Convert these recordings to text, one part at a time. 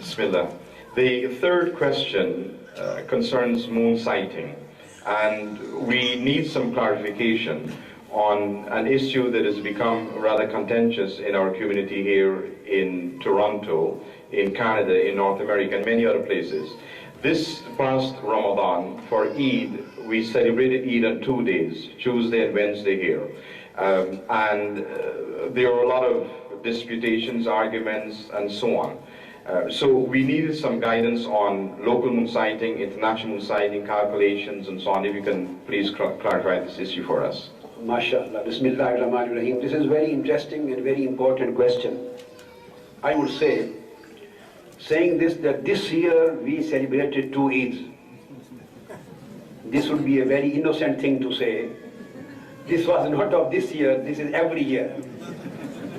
Bismillah. The third question concerns moon sighting, and we need some clarification on an issue that has become rather contentious in our community here in Toronto, in Canada, in North America, and many other places. This past Ramadan, for Eid, we celebrated Eid on 2 days, Tuesday and Wednesday here. There were a lot of disputations, arguments, and so on. So we needed some guidance on local moon sighting, international moon sighting, calculations, and so on. If you can please clarify this issue for us. MashaAllah. Bismillahirrahmanirrahim. This is a very interesting and very important question. I would say, saying this, that this year we celebrated 2 Eids. This would be a very innocent thing to say. This was not of this year, this is every year.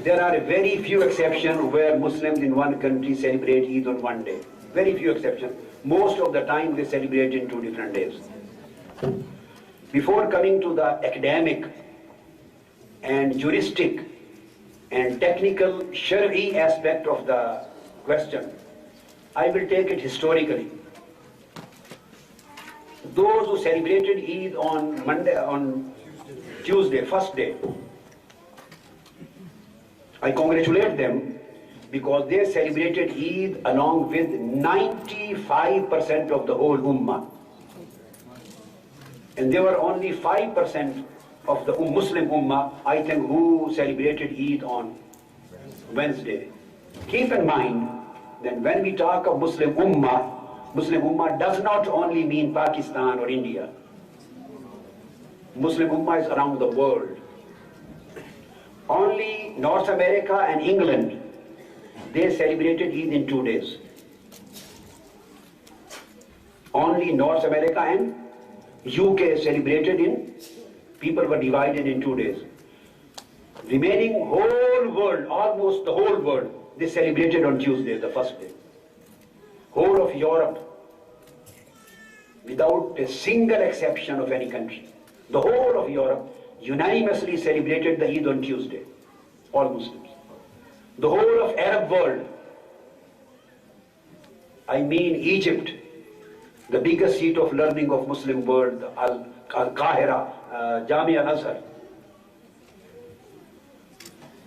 There are very few exceptions where Muslims in one country celebrate Eid on one day. Very few exceptions. Most of the time they celebrate in 2 different days. Before coming to the academic and juristic and technical Shari'i aspect of the question, I will take it historically. Those who celebrated Eid on Tuesday, first day, I congratulate them because they celebrated Eid along with 95% of the whole Ummah. And there were only 5% of the Muslim Ummah, I think, who celebrated Eid on Wednesday. Keep in mind that when we talk of Muslim Ummah does not only mean Pakistan or India. Muslim Ummah is around the world. Only North America and England, they celebrated Eid in 2 days. Only North America and UK celebrated people were divided in 2 days. Remaining whole world, almost the whole world, they celebrated on Tuesday, the first day. Whole of Europe, without a single exception of any country, the whole of Europe unanimously celebrated the Eid on Tuesday, all Muslims. The whole of Arab world, I mean Egypt, the biggest seat of learning of Muslim world, Al-Qahira, Jamia al-Azhar,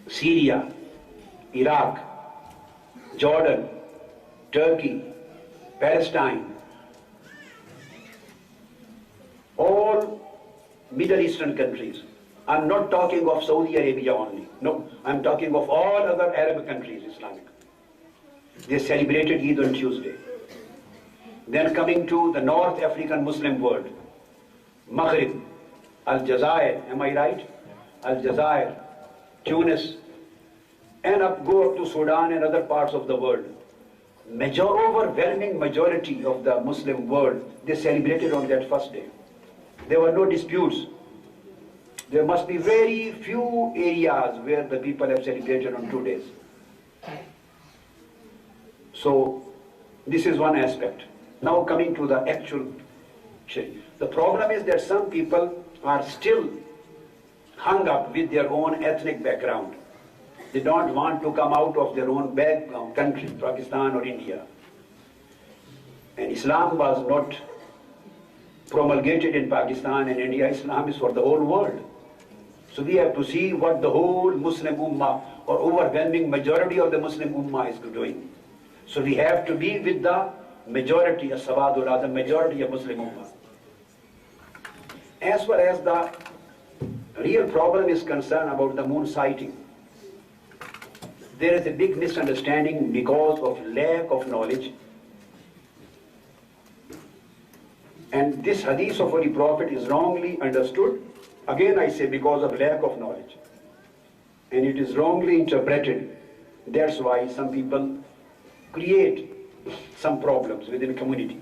Syria, Iraq, Jordan, Turkey, Palestine, all Middle Eastern countries. I'm not talking of Saudi Arabia only. No, I'm talking of all other Arab countries, Islamic. They celebrated Eid on Tuesday. Then coming to the North African Muslim world, Maghrib, Aljazair, am I right? Aljazair, Tunis, and go up to Sudan and other parts of the world. Overwhelming majority of the Muslim world, they celebrated on that first day. There were no disputes. There must be very few areas where the people have celebrated on 2 days. So, this is one aspect. Now coming to the actual Sharia. The problem is that some people are still hung up with their own ethnic background. They don't want to come out of their own background, country, Pakistan or India. And Islam was not promulgated in Pakistan and India. Islam is for the whole world. So we have to see what the whole Muslim Ummah or overwhelming majority of the Muslim Ummah is doing. So we have to be with the majority of Sawadullah, the majority of Muslim Ummah. As far as the real problem is concerned about the moon sighting, there is a big misunderstanding because of lack of knowledge. And this hadith of Holy Prophet is wrongly understood. Again I say because of lack of knowledge. And it is wrongly interpreted. That's why some people create some problems within a community.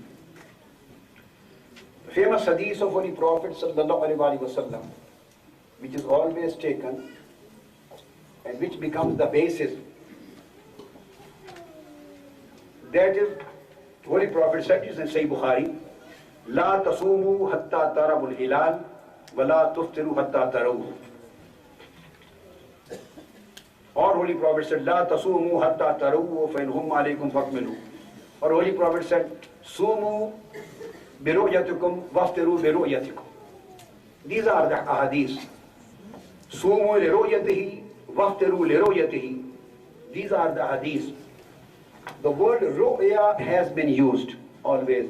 The famous hadith of Holy Prophet ﷺ, which is always taken and which becomes the basis. That is, Holy Prophet said this in Sahih Bukhari, لا تصوموا حتى تروا الهلال ولا تفطروا حتى تروه. Or Holy Prophet said, لا تصوموا حتى تروه فإن هم عليكم فاكملوا. Our Holy Prophet said, Sumu biru'yatikum waftiru biru'yatikum. These are the ahadith. Sumu liru'yatihi waftiru liru'yatihi. These are the hadiths. The word ru'ya has been used always,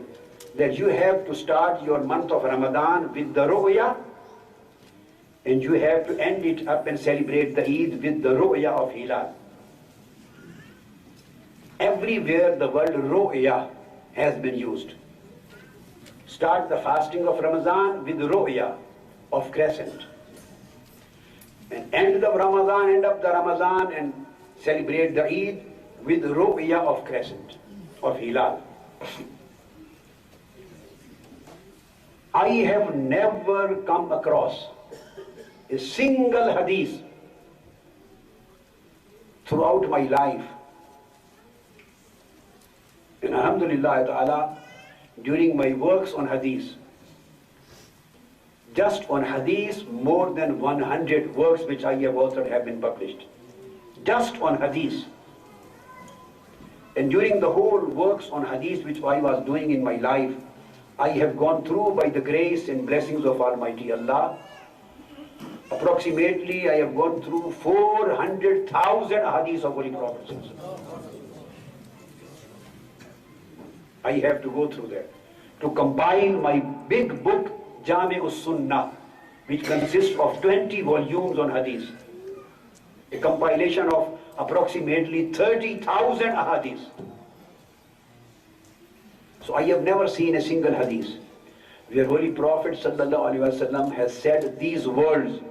that you have to start your month of Ramadan with the ru'ya, and you have to end it up and celebrate the Eid with the ru'ya of Hilal. Everywhere the word ru'ya has been used. Start the fasting of Ramadan with ru'ya of crescent. And end the Ramadan, end up the Ramadan and celebrate the Eid with ru'ya of crescent, of Hilal. I have never come across a single hadith throughout my life. And alhamdulillah ta'ala, during my works on hadith, just on hadith, more than 100 works which I have authored have been published. Just on hadith. And during the whole works on hadith which I was doing in my life, I have gone through, by the grace and blessings of Almighty Allah, approximately I have gone through 400,000 hadiths of Holy Prophet. I have to go through that to compile my big book Jami'us Sunnah, which consists of 20 volumes on hadith, a compilation of approximately 30,000 hadiths. So I have never seen a single hadith where Holy Prophet ﷺ has said these words: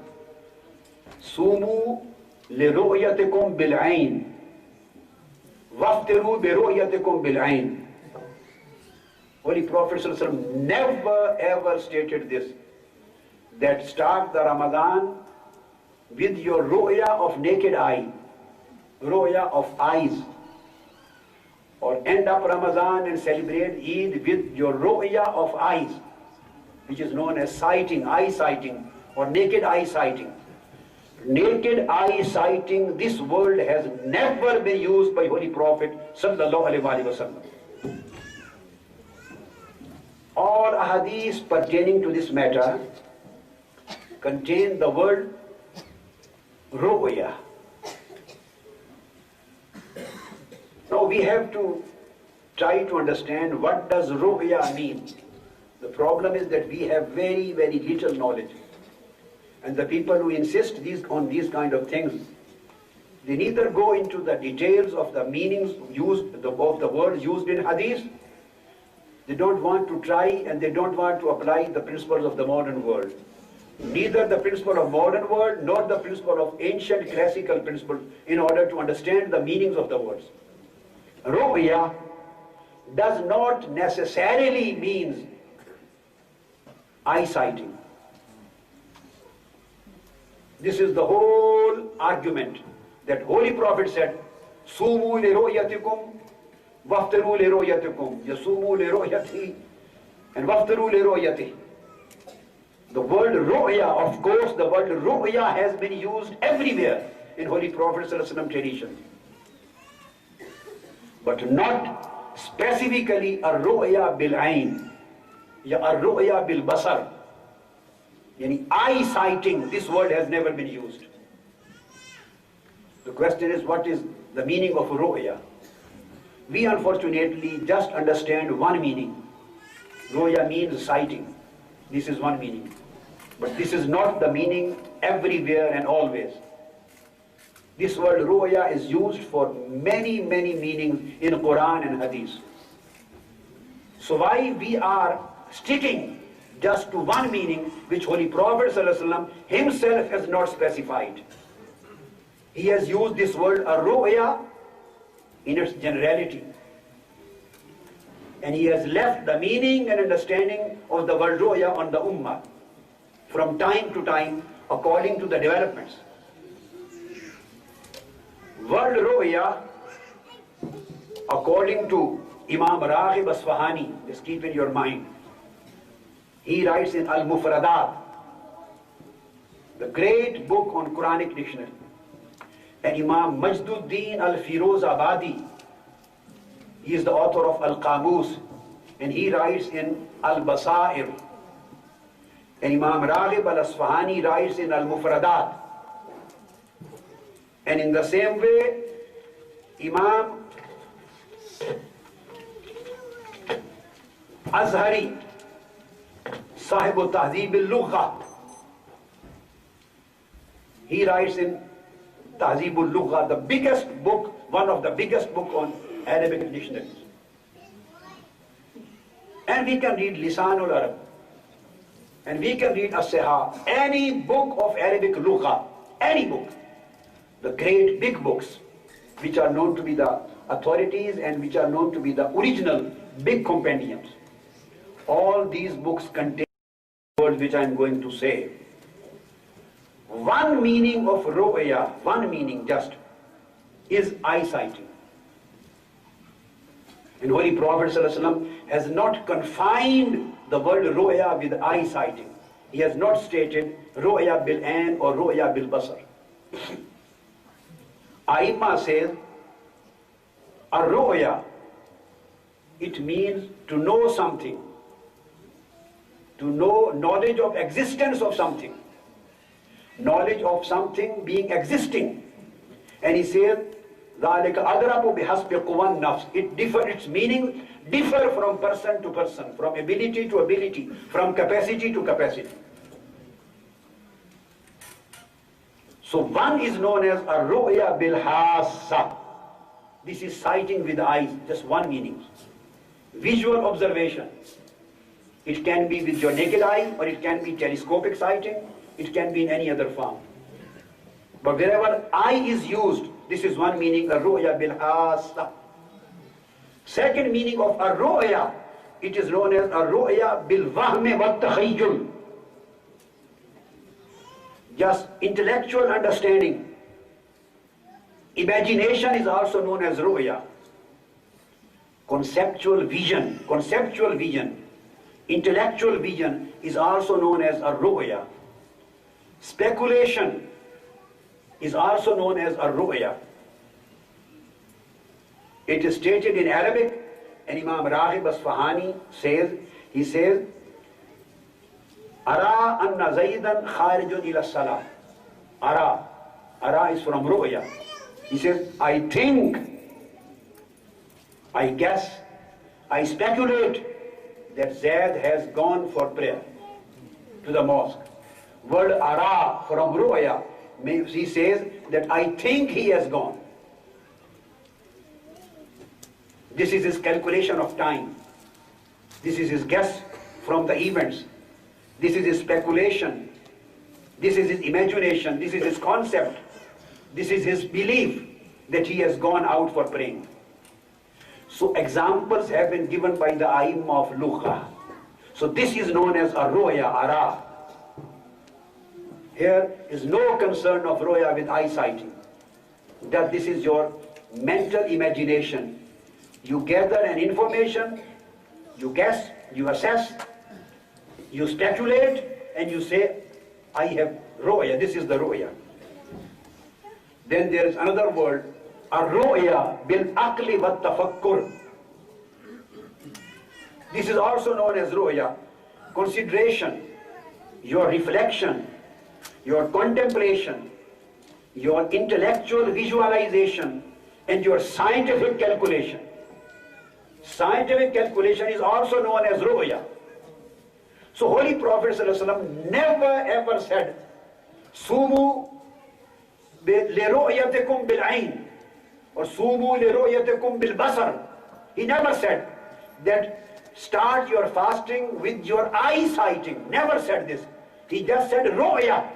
Sumu liru'yatikum bil'ain waftiru biru'yatikum bil'ain. Holy Prophet ﷺ never ever stated this, that start the Ramadan with your ru'ya of naked eye, ru'ya of eyes, or end up Ramadan and celebrate Eid with your ru'ya of eyes, which is known as sighting, eye sighting, or naked eye sighting. Naked eye sighting, this word has never been used by Holy Prophet sallallahu alaihi wasallam. All hadiths pertaining to this matter contain the word ru'ya. Now we have to try to understand what does ru'ya mean. The problem is that we have very, very little knowledge. And the people who insist on these kind of things, they neither go into the details of the meanings used, of the words used in hadith. They don't want to try, and they don't want to apply the principles of the modern world. Neither the principle of modern world nor the principle of ancient classical principles, in order to understand the meanings of the words. Ru'ya does not necessarily mean eyesighting. This is the whole argument that Holy Prophet said, Sumu li ru'yatikum waftiru li ru'yatikum. Yasumu li ru'yati and waftiru li ru'yati. The word ru'ya, of course, the word ru'ya has been used everywhere in Holy Prophet ﷺ tradition. But not specifically a ru'ya bil ayn, ya a ru'ya bil basar. Yani eye sighting, this word has never been used. The question is, what is the meaning of ru'ya? We unfortunately just understand one meaning. Ru'ya means sighting. This is one meaning. But this is not the meaning everywhere and always. This word ru'ya is used for many, many meanings in Quran and Hadith. So why we are sticking just to one meaning which Holy Prophet ﷺ himself has not specified? He has used this word ru'ya in its generality. And he has left the meaning and understanding of the word ru'ya on the ummah from time to time according to the developments. Word ru'ya, according to Imam Raghib Asfahani, just keep in your mind, he writes in Al-Mufradat, the great book on Quranic dictionary, and Imam Majduddin Al-Firozabadi, He is the author of Al-Qamus, and he writes in Al-Basair. And Imam Raghib al-Asfahani writes in Al-Mufradat. And in the same way, Imam Azhari, Sahib al-Tahzib al-Lugha, he writes in Tahzib al-Lugha, the biggest book, one of the biggest book on Arabic dictionaries. And we can read Lisan al-Arab, and we can read As-Sihah, any book of Arabic Lugha, any book, the great big books, which are known to be the authorities and which are known to be the original big compendiums. All these books contain words which I am going to say. One meaning of ru'ya, one meaning just, is eyesighting. And Holy Prophet ﷺ has not confined the word ru'ya with eyesighting. He has not stated ru'ya bil ain or ru'ya bil basar. Aimma says, a ru'ya, it means to know something, to know knowledge of existence of something, knowledge of something being existing. And he says, ذَلِكَ أَدْرَبُ بِحَسْبِ قُوَى النَّفْسِ. Its meaning differ from person to person, from ability to ability, from capacity to capacity. So one is known as a ru'ya bil hassa. This is sighting with the eyes, just one meaning. Visual observation. It can be with your naked eye, or it can be telescopic sighting, it can be in any other form. But wherever eye is used, this is one meaning, a ru'ya bil hassa. Second meaning of a ru'ya, it is known as a ru'ya bil wahmi wa takhayyul. Just intellectual understanding. Imagination is also known as ru'ya. Conceptual vision, intellectual vision is also known as a ru'ya. Speculation is also known as a ru'ya. It is stated in Arabic, and Imam Raghib Asfahani says, he says, Ara anna Zaidan kharijun ila salah. Ara is from ru'ya. He says, I think, I guess, I speculate that Zaid has gone for prayer to the mosque. Word ara from ru'ya, he says that I think he has gone. This is his calculation of time. This is his guess from the events. This is his speculation. This is his imagination. This is his concept. This is his belief that he has gone out for praying. So examples have been given by the Aim of Lugha. So this is known as a ru'ya, ara. Here is no concern of ru'ya with eyesighting. That this is your mental imagination. You gather an information, you guess, you assess, you speculate, and you say, I have ru'ya, this is the ru'ya. Then there is another word, a ru'ya bil aqli wa tafakkur. This is also known as ru'ya. Consideration, your reflection, your contemplation, your intellectual visualization, and your scientific calculation. Scientific calculation is also known as ru'ya. So Holy Prophet ﷺ never ever said, Sumu liru'yatikum bil-ayn, or Sumu liru'yatikum bil-basar. He never said that start your fasting with your eyesighting. Never said this. He just said ru'ya.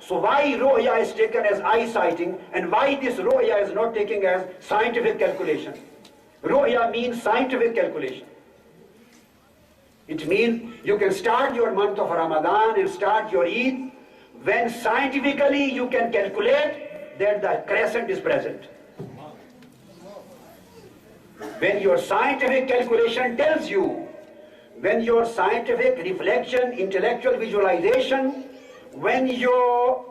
So why ru'ya is taken as eyesighting, and why this ru'ya is not taken as scientific calculation? Ru'ya means scientific calculation. It means you can start your month of Ramadan and start your Eid when scientifically you can calculate that the crescent is present. When your scientific calculation tells you, when your scientific reflection, intellectual visualization, when your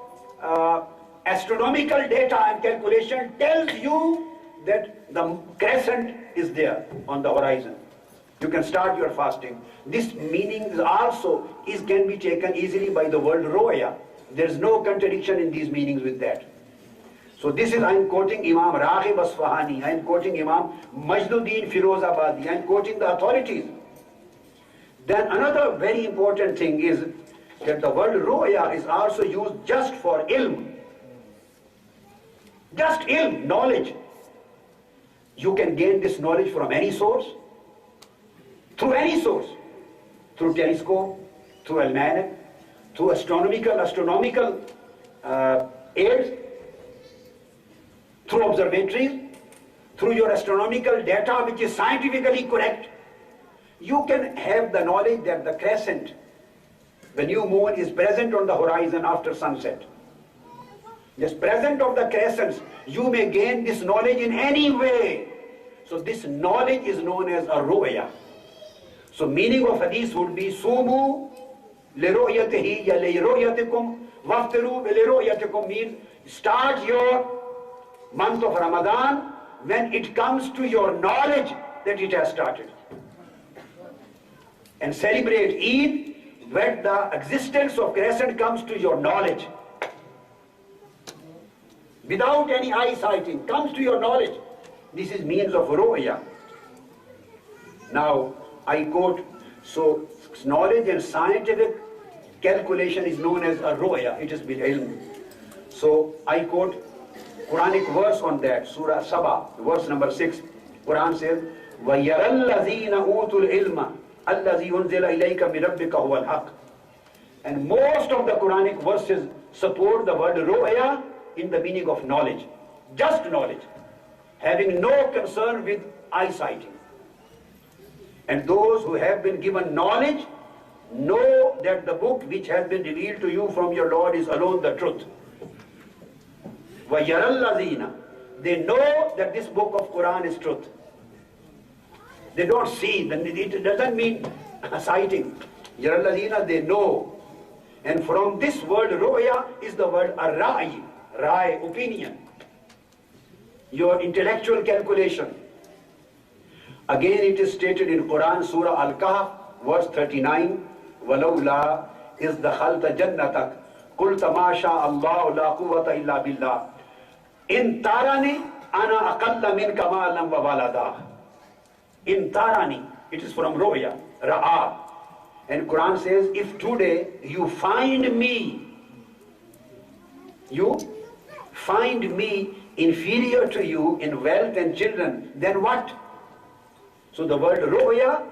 astronomical data and calculation tells you that the crescent is there on the horizon. You can start your fasting. This meaning is also can be taken easily by the word roya. There is no contradiction in these meanings with that. So this is, I am quoting Imam Raghib Asfahani, I am quoting Imam Majduddin Firozabadi, I am quoting the authorities. Then another very important thing is that the word roya is also used just for ilm. Just ilm, knowledge. You can gain this knowledge from any source, through any source, through telescope, through almanac, through astronomical aids, through observatories, through your astronomical data which is scientifically correct. You can have the knowledge that the crescent, the new moon, is present on the horizon after sunset. This present of the crescents, you may gain this knowledge in any way. So this knowledge is known as a ru'ya. So meaning of hadith would be sumu liru'yatihi ya liru'yatikum waftiru liru'yatikum, means start your month of Ramadan when it comes to your knowledge that it has started. And celebrate Eid when the existence of crescent comes to your knowledge. Without any eye sighting, comes to your knowledge. This is means of ru'ya. Now, I quote, so knowledge and scientific calculation is known as a ru'ya, it is bil ilm. So, I quote Quranic verse on that, Surah Saba, verse number 6. Quran says, وَيَرَى الَّذِينَ أُوتُوا الْعِلْمَ الَّذِي أُنزِلَ إِلَيْكَ مِنْ رَبِّكَ هُوَ الْحَقِّ. And most of the Quranic verses support the word ru'ya in the meaning of knowledge, just knowledge, having no concern with eyesighting. And those who have been given knowledge know that the book which has been revealed to you from your Lord is alone the truth. وَيَرَى الَّذِينَ, they know that this book of Quran is truth. They don't see, it doesn't mean sighting. يَرَى الَّذِينَ, they know. And from this word ru'ya is the word ar-ra'i, ra'i, opinion, your intellectual calculation. Again it is stated in Quran, Surah Al-Kahf, verse 39, وَلَوْلَا إِذْ دَخَلْتَ جَنَّتَكَ قُلْتَ مَا شَاءَ اللَّهُ لَا قُوَّةَ إِلَّا بِاللَّهِ إِن تَارَنِي أَنَا أَقَلَّ مِنْكَ مَالًا وَوَلَدًا. In tarani, it is from roya, ra'a. And Quran says, if today you find me inferior to you in wealth and children, then what? So the word roya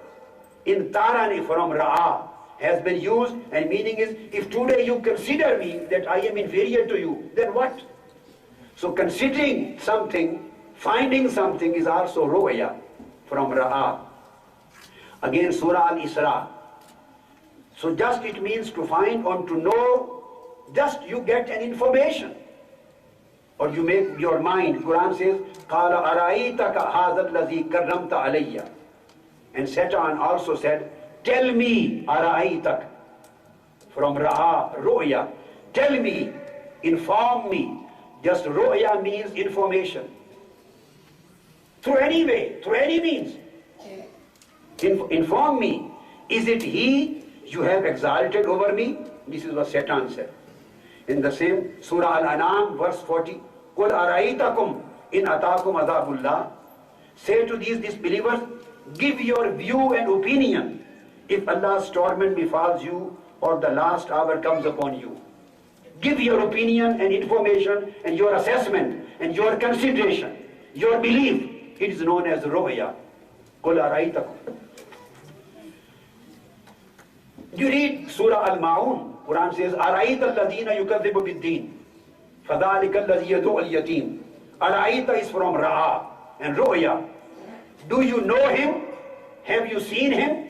in tarani from ra'a has been used, and meaning is, if today you consider me that I am inferior to you, then what? So considering something, finding something is also roya from ra'a. Again, Surah Al-Isra. So just it means to find or to know, just you get an information. Or you make your mind. Quran says, قَالَ أَرَأَيْتَكَ هَذَا الَّذِي كَرَّمْتَ عَلَيَّ. And Satan also said, tell me, أَرَأَيْتَكَ, from ra'a, ru'ya. Tell me, inform me. Just ru'ya means information. Through any way, through any means. Inform me. Is it he you have exalted over me? This is what Satan said. In the same Surah Al-An'am, verse 40, قُلْ أَرَأَيْتَكُمْ إِنْ أَتَاكُمْ عَذَابُ اللَّهِ. Say to these disbelievers, give your view and opinion if Allah's torment befalls you or the last hour comes upon you. Give your opinion and information and your assessment and your consideration, your belief. It is known as ru'ya. قُلْ أَرَأَيْتَكُمْ. You read Surah Al-Ma'un. Quran says, أَرَأَيْتَ الَّذِينَ يُكَذِّبُ بِالدِّينِ فَذَلِكَ الَّذِي يَدُعُ الْيَتِيمِ. Araita is from Ra'a and Ru'ya. Do you know him? Have you seen him?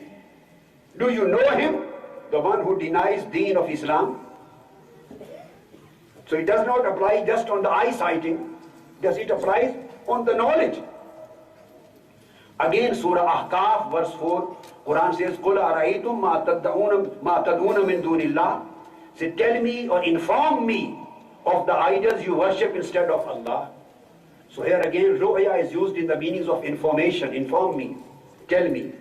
Do you know him? The one who denies deen of Islam. So it does not apply just on the eyesighting. Does it apply on the knowledge? Again, Surah Ahqaf, verse 4, Quran says, قُلْ أَرَأَيْتُمْ مَا تَدْعُونَ مِن دُونِ اللَّهِ. Say, tell me or inform me of the idols you worship instead of Allah. So here again, ru'ya is used in the meanings of information. Inform me, tell me.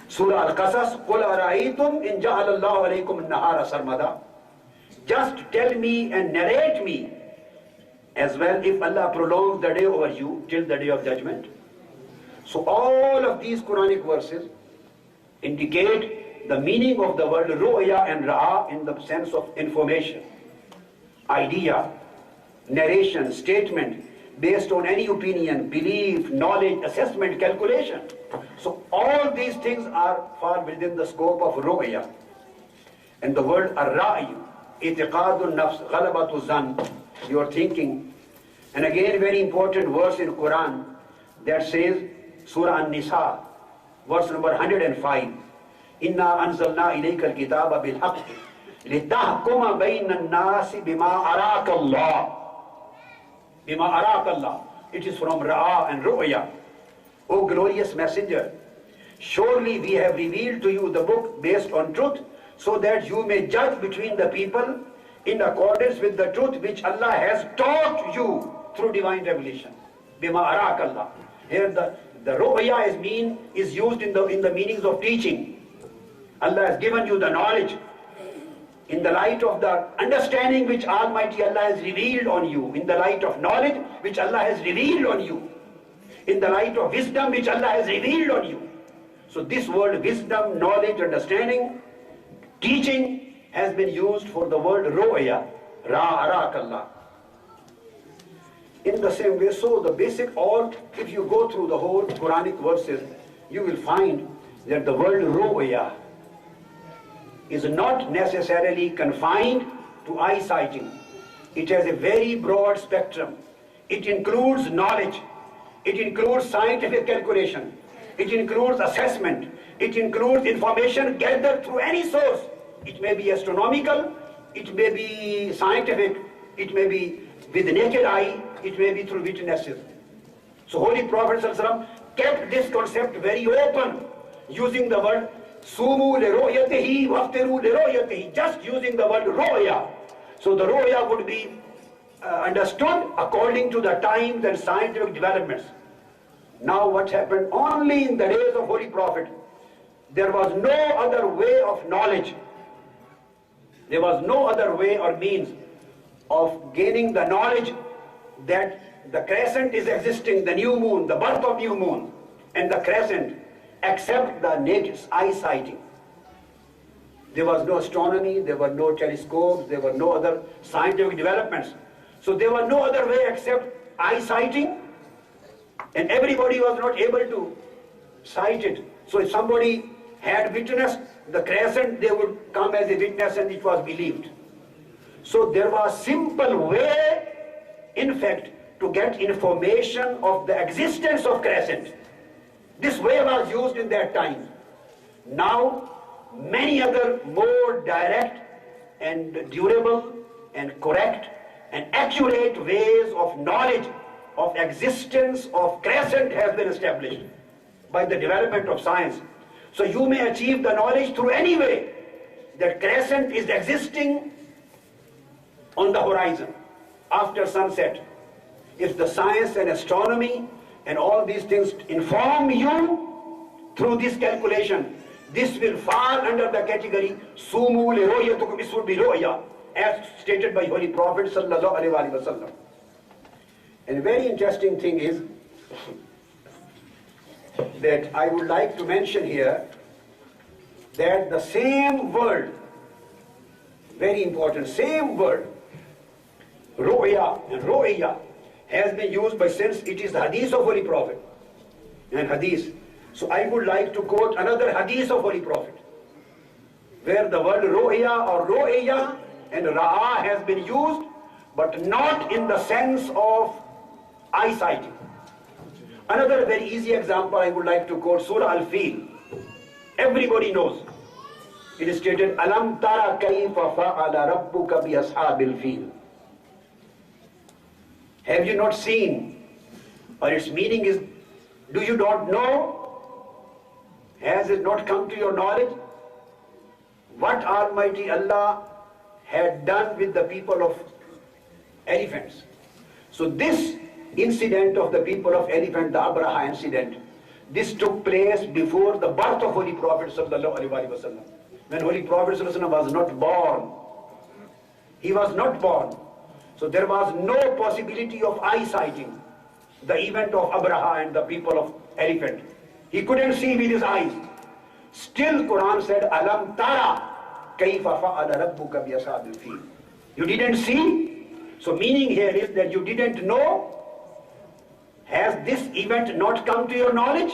Surah Al-Qasas, قُلْ أَرَأَيْتُمْ إِنْ جَعَلَ اللَّهُ عَلَيْكُمُ النَّهَارَ سَرْمَدًا. Just tell me and narrate me as well if Allah prolongs the day over you till the day of judgment. So all of these Quranic verses indicate the meaning of the word ru'ya and ra'a in the sense of information, idea, narration, statement, based on any opinion, belief, knowledge, assessment, calculation. So all these things fall within the scope of ru'ya. And the word ar-ra'yu, itiqadun nafs, ghalabatu zan, your thinking. And again, very important verse in Quran that says, Surah An-Nisa, verse number 105, Inna anzalna ilayka al-kitaba bil-haqq litahkuma bayna an-nasi bima araka Allah. Bima araka Allah. It is from Ra'a and Ru'ya. O glorious messenger, surely we have revealed to you the book based on truth, so that you may judge between the people in accordance with the truth which Allah has taught you through divine revelation. Bima araka Allah. Here the ru'ya is used in the meanings of teaching. Allah has given you the knowledge in the light of the understanding which Almighty Allah has revealed on you, in the light of knowledge which Allah has revealed on you, in the light of wisdom which Allah has revealed on you. So this word wisdom, knowledge, understanding, teaching has been used for the word ru'ya, ra'arakallah. In the same way, so the basic, if you go through the whole Quranic verses, you will find that the word ru'ya is not necessarily confined to eyesighting. It has a very broad spectrum. It includes knowledge. It includes scientific calculation. It includes assessment. It includes information gathered through any source. It may be astronomical, it may be scientific, it may be with the naked eye, it may be through witnesses. So Holy Prophet ﷺ kept this concept very open, using the word Sumu li ru'yatihi waftiru li ru'yatihi, just using the word ru'ya. So the ru'ya would be understood according to the times and scientific developments. Now what happened? Only in the days of Holy Prophet, there was no other way of knowledge. There was no other way or means of gaining the knowledge that the crescent is existing, the new moon, the birth of new moon, and the crescent, except the naked eyesighting. There was no astronomy, there were no telescopes, there were no other scientific developments. So there was no other way except eyesighting, and everybody was not able to sight it. So if somebody had witnessed the crescent, they would come as a witness and it was believed. So there was simple way, in fact, to get information of the existence of crescent. This way was used in that time. Now, many other more direct and durable and correct and accurate ways of knowledge of existence of crescent has been established by the development of science. So you may achieve the knowledge through any way that crescent is existing on the horizon after sunset. If the science and astronomy and all these things inform you through this calculation, this will fall under the category Sumu li ru'yatukum, this would be ru'ya, as stated by Holy Prophet sallallahu alaihi wasallam. And a very interesting thing is that I would like to mention here that the same word, very important, same word, ru'ya and ru'ya, has been used by, since it is the hadith of Holy Prophet and hadith. So I would like to quote another hadith of Holy Prophet where the word ru'ya or ru'ya and ra'a has been used, but not in the sense of eyesight. Another very easy example I would like to quote, Surah Al-Fil. Everybody knows. It is stated, Alam tara kayfa fa'ala rabbuka bi ashabil fil. Have you not seen? Or its meaning is, do you not know? Has it not come to your knowledge? What Almighty Allah had done with the people of elephants. So this incident of the people of elephant, the Abraha incident, this took place before the birth of Holy Prophet sallallahu alaihi wasallam. When Holy Prophet sallallahu alaihi wasallam was not born, he was not born. So there was no possibility of eyesighting the event of Abraha and the people of elephant. He couldn't see with his eyes. Still Quran said, Alam tara kayfa fa'ala rabbuka bi ashabil fil. You didn't see? So meaning here is that you didn't know. Has this event not come to your knowledge?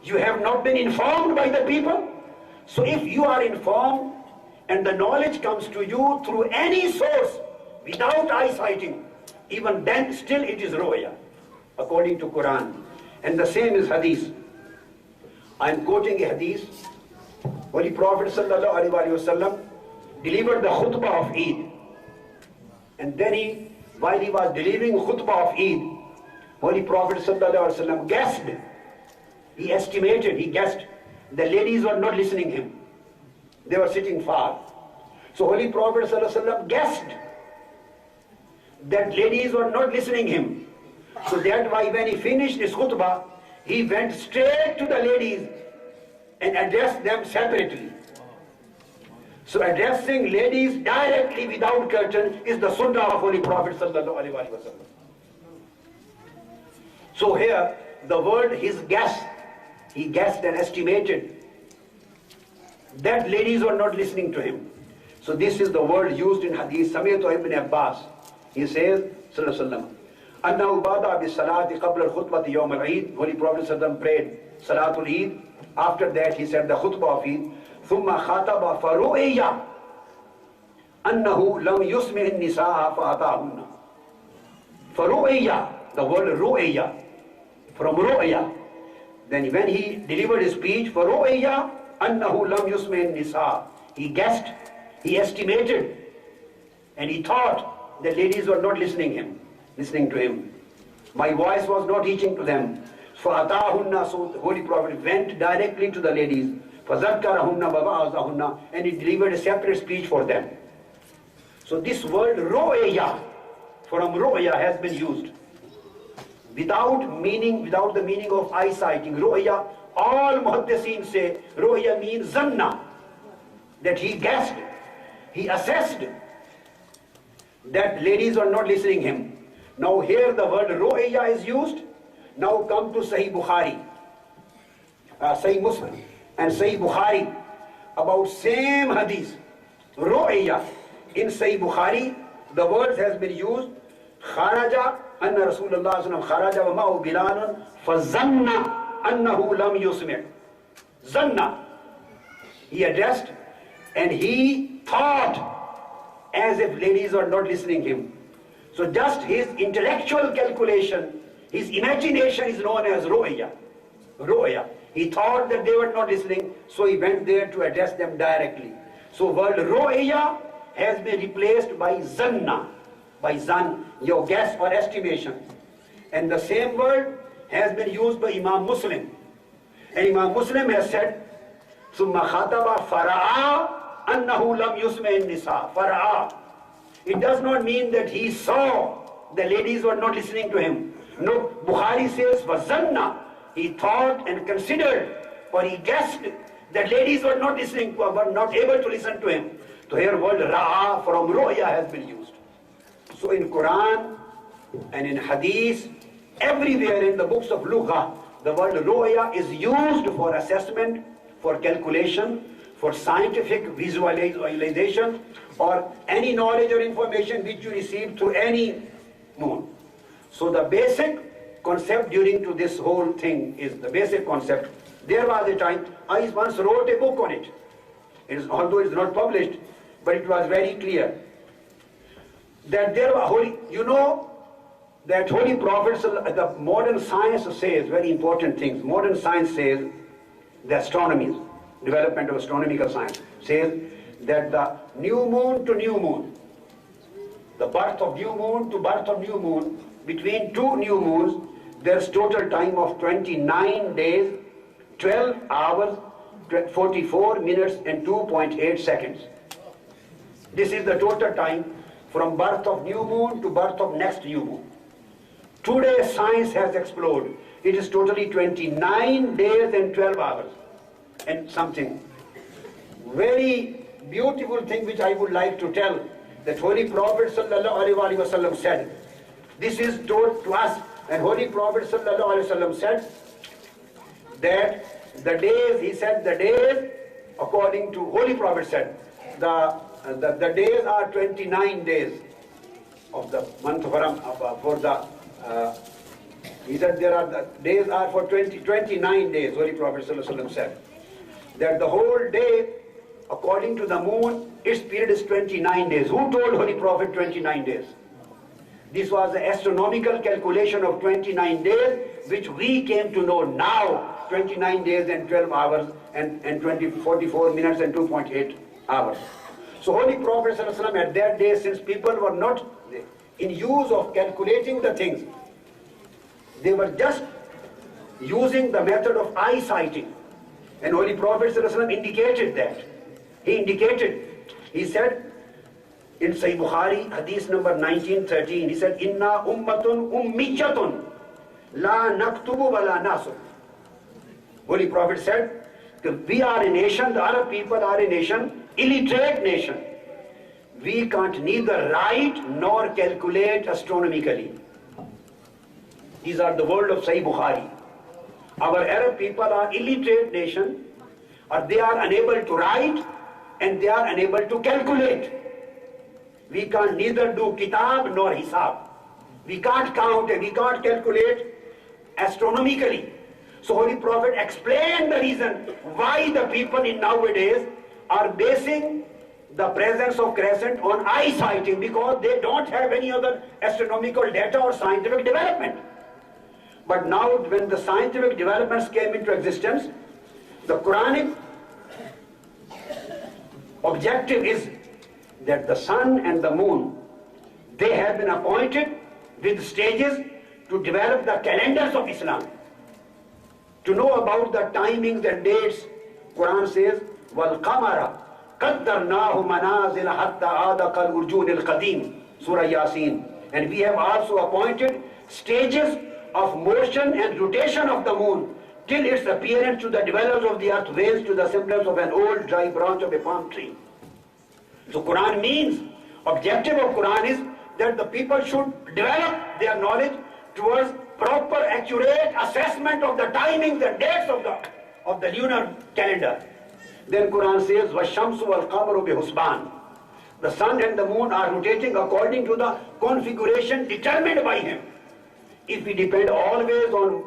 You have not been informed by the people? So if you are informed and the knowledge comes to you through any source without eyesighting, even then still it is ru'ya, according to Quran. And the same is hadith. I am quoting a hadith. Holy Prophet sallallahu alaihi wasallam delivered the khutbah of Eid. And then while he was delivering khutbah of Eid, Holy Prophet ﷺ guessed, he estimated, he guessed, the ladies were not listening him. They were sitting far. So Holy Prophet ﷺ guessed that ladies were not listening him. So that why when he finished his khutbah, he went straight to the ladies and addressed them separately. So addressing ladies directly without curtain is the sunnah of Holy Prophet ﷺ. So here, the word his guess, he guessed and estimated that ladies were not listening to him. So this is the word used in Hadith. Sami'tu ibn Abbas. He says, Sallallahu Alaihi Wasallam, Annahu bada bi salati qabla al-khutbati yawm al-Eid. Holy Prophet Sallallahu prayed Salatul Eid. After that, he said the khutbah of Eid. Thumma khataba faru'iyya annahu lam yusmi' an-nisaa fa'atahunna. Faru'iyya, the word ru'iyya, from ru'ya. Then when he delivered his speech, for ru'ya annahu lam yusmi' nisa, he guessed, he estimated, and he thought that ladies were not listening to him. My voice was not reaching to them. فَأَتَاهُنَّ, so the Holy Prophet went directly to the ladies. فَذَكَّرَهُنَّ وَبَعَثَهُنَّ, and he delivered a separate speech for them. So this word ru'ya, from ru'ya, has been used. Without the meaning of eyesighting. Ru'ya, all muhaddithin say, ru'ya means zanna, that he guessed, he assessed that ladies are not listening him. Now here the word ru'ya is used. Now come to Sahih Bukhari, Sahih Muslim and Sahih Bukhari about same hadith. Ru'ya, in Sahih Bukhari, the word has been used, kharaja, anna Rasulullah sallallahu kharaja wa ma'u bilalun fazanna annahu lam yusmi'. Zanna, he addressed and he thought as if ladies are not listening him. So just his intellectual calculation, his imagination is known as ru'ya. Ru'ya. He thought that they were not listening, so he went there to address them directly. So word ru'ya has been replaced by zanna, by zan, your guess or estimation. And the same word has been used by Imam Muslim. And Imam Muslim has said, ثُمَّ خَطَبَ فَرَعَا أَنَّهُ لَمْ يُسْمِعِ النِّسَاءَ. Far'a. It does not mean that he saw the ladies were not listening to him. No, Bukhari says, وَزَنَّ, he thought and considered, or he guessed that ladies were not listening, were not able to listen to him. So here word ra'a from ru'ya has been used. So in Quran and in Hadith, everywhere in the books of Lugha, the word ru'ya is used for assessment, for calculation, for scientific visualization, or any knowledge or information which you receive through any moon. So the basic concept during to this whole thing is the basic concept. There was a time, I once wrote a book on it. Although it is not published, but it was very clear that there were holy, you know, that Holy Prophets, the modern science says very important things. Modern science says, the astronomy, development of astronomical science, says that the new moon to new moon, the birth of new moon to birth of new moon, between two new moons, there's total time of 29 days, 12 hours, 44 minutes and 2.8 seconds. This is the total time from birth of new moon to birth of next new moon. Today science has exploded. It is totally 29 days and 12 hours and something. Very beautiful thing which I would like to tell, that Holy Prophet ﷺ said, this is told to us, and Holy Prophet ﷺ said that the days, he said the days, according to Holy Prophet said, the days are 29 days of the month he said the days are for 29 days. Holy Prophet ﷺ said that the whole day, according to the moon, its period is 29 days. Who told Holy Prophet 29 days? This was the astronomical calculation of 29 days, which we came to know now, 29 days and 12 hours and 44 minutes and 2.8 hours. So Holy Prophet ﷺ at that day, since people were not in use of calculating the things, they were just using the method of eye sighting. And Holy Prophet ﷺ indicated that. He said in Sahih Bukhari, hadith number 1913, he said, Inna ummatun ummiyatun la naktubu wa la nasub. Holy Prophet said, we are a nation, the Arab people are a nation, illiterate nation. We can't neither write nor calculate astronomically. These are the words of Sahih Bukhari. Our Arab people are illiterate nation, or they are unable to write and they are unable to calculate. We can't neither do kitab nor hisab. We can't count and we can't calculate astronomically. So Holy Prophet explained the reason why the people in nowadays are basing the presence of crescent on eye sighting, because they don't have any other astronomical data or scientific development. But now when the scientific developments came into existence, the Quranic objective is that the sun and the moon, they have been appointed with stages to develop the calendars of Islam. To know about the timings and dates, Quran says, وَالْقَمَرَ قَدَّرْنَاهُ مَنَازِلَ حَتَّى عَادَ كَالْأُرْجُونِ الْقَدِيمِ Surah Yasin. And we have also appointed stages of motion and rotation of the moon till its appearance to the dwellers of the earth waves to the semblance of an old dry branch of a palm tree. So Quran means, objective of Quran is that the people should develop their knowledge towards proper, accurate assessment of the timings and dates of the lunar calendar. Then Quran says, وَالشَّمْسُ وَالْقَمَرُ بِحُسْبَانٍ The sun and the moon are rotating according to the configuration determined by him. If we depend always on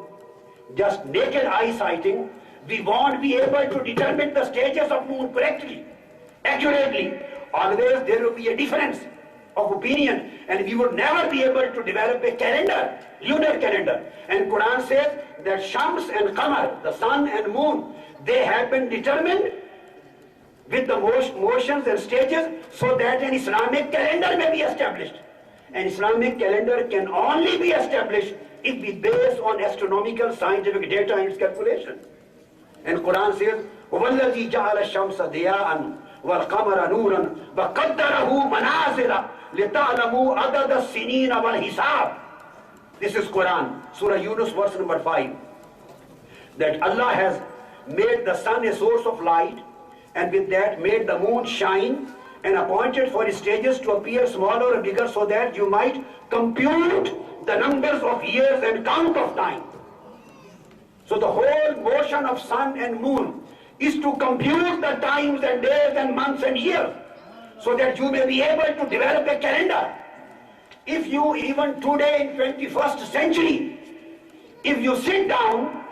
just naked eye sighting, we won't be able to determine the stages of moon correctly, accurately. Always there will be a difference of opinion, and we would never be able to develop a calendar, lunar calendar. And Quran says that Shams and Qamar, the sun and moon, they have been determined with the motions and stages so that an Islamic calendar may be established. An Islamic calendar can only be established if we base on astronomical scientific data and its calculation. And Quran says, وَالَّذِي جَعَلَ الشَّمْسَ ضِيَاءً وَالْقَمَرَ نُورًا وَقَدَّرَهُ مَنَازِلَ لِتَعْلَمُوا عَدَدَ السِّنِينَ وَالْحِسَابِ This is Quran, Surah Yunus, verse number 5. That Allah has made the sun a source of light, and with that made the moon shine, and appointed for its stages to appear smaller or bigger so that you might compute the numbers of years and count of time. So the whole motion of sun and moon is to compute the times and days and months and years so that you may be able to develop a calendar. If you, even today in 21st century, if you sit down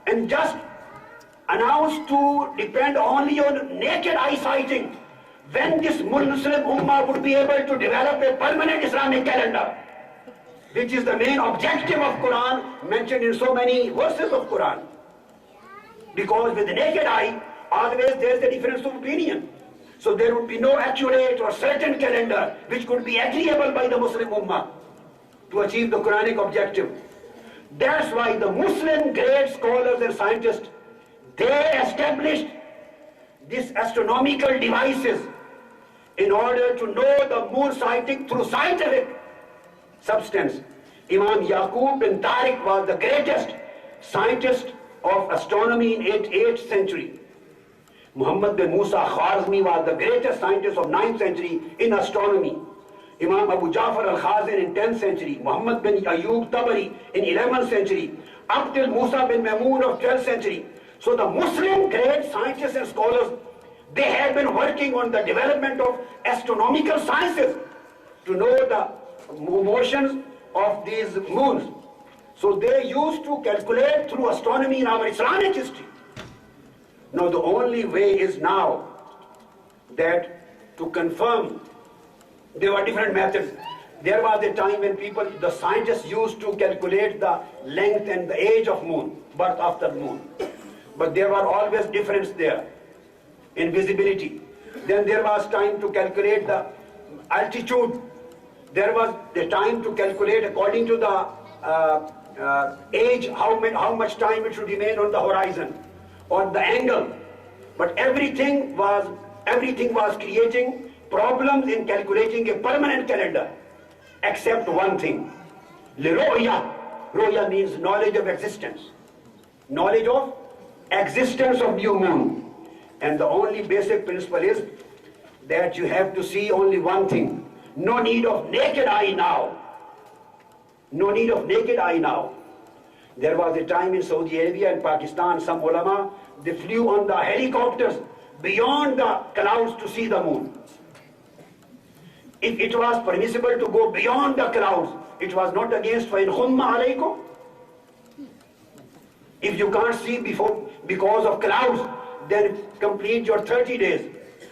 and just announce to depend only on naked eye sighting, when this Muslim Ummah would be able to develop a permanent Islamic calendar, which is the main objective of Quran mentioned in so many verses of Quran. Because with the naked eye, always there is a difference of opinion. So there would be no accurate or certain calendar which could be agreeable by the Muslim Ummah to achieve the Quranic objective. That's why the Muslim great scholars and scientists, they established these astronomical devices in order to know the moon sighting through scientific substance. Imam Yaqub bin Tariq was the greatest scientist of astronomy in 8th century. Muhammad bin Musa Khwarizmi was the greatest scientist of 9th century in astronomy. Imam Abu Ja'far al-Khazin in 10th century. Muhammad bin Ayyub Tabari in 11th century. Up till Musa bin Mamun of 12th century. So the Muslim great scientists and scholars, they have been working on the development of astronomical sciences to know the motions of these moons. So they used to calculate through astronomy in our Islamic history. Now the only way is now that to confirm, there were different methods. There was a time when the scientists used to calculate the length and the age of moon, birth after moon. But there were always difference there in visibility. Then there was time to calculate the altitude. There was the time to calculate according to the age, how much time it should remain on the horizon, on the angle. But everything was creating problems in calculating a permanent calendar, except one thing. Liru'ya. Ru'ya means knowledge of existence. Knowledge of existence of new moon. And the only basic principle is that you have to see only one thing. No need of naked eye now. No need of naked eye now. There was a time in Saudi Arabia and Pakistan, some ulama, they flew on the helicopters beyond the clouds to see the moon. If it was permissible to go beyond the clouds, it was not against فَإِنْ خُمَّ عَلَيْكُمْ. If you can't see because of clouds, then complete your 30 days.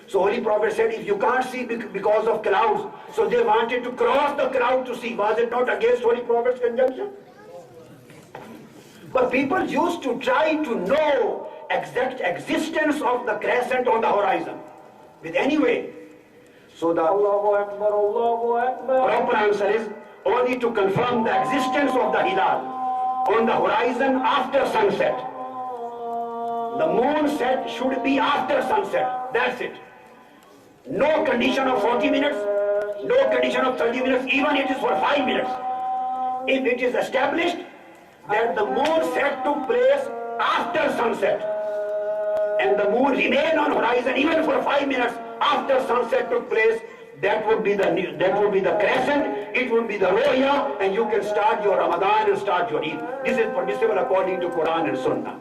So Holy Prophet said, if you can't see because of clouds, so they wanted to cross the cloud to see. Was it not against Holy Prophet's conjunction? But people used to try to know exact existence of the crescent on the horizon with any way. So the proper answer is only to confirm the existence of the hilal on the horizon after sunset. The moon set should be after sunset. That's it. No condition of 40 minutes, no condition of 30 minutes, even it is for 5 minutes. If it is established that the moon set took place after sunset, and the moon remained on horizon even for 5 minutes after sunset took place, that would be the crescent, it would be the ru'ya, and you can start your Ramadan and start your Eid. This is permissible according to Quran and Sunnah.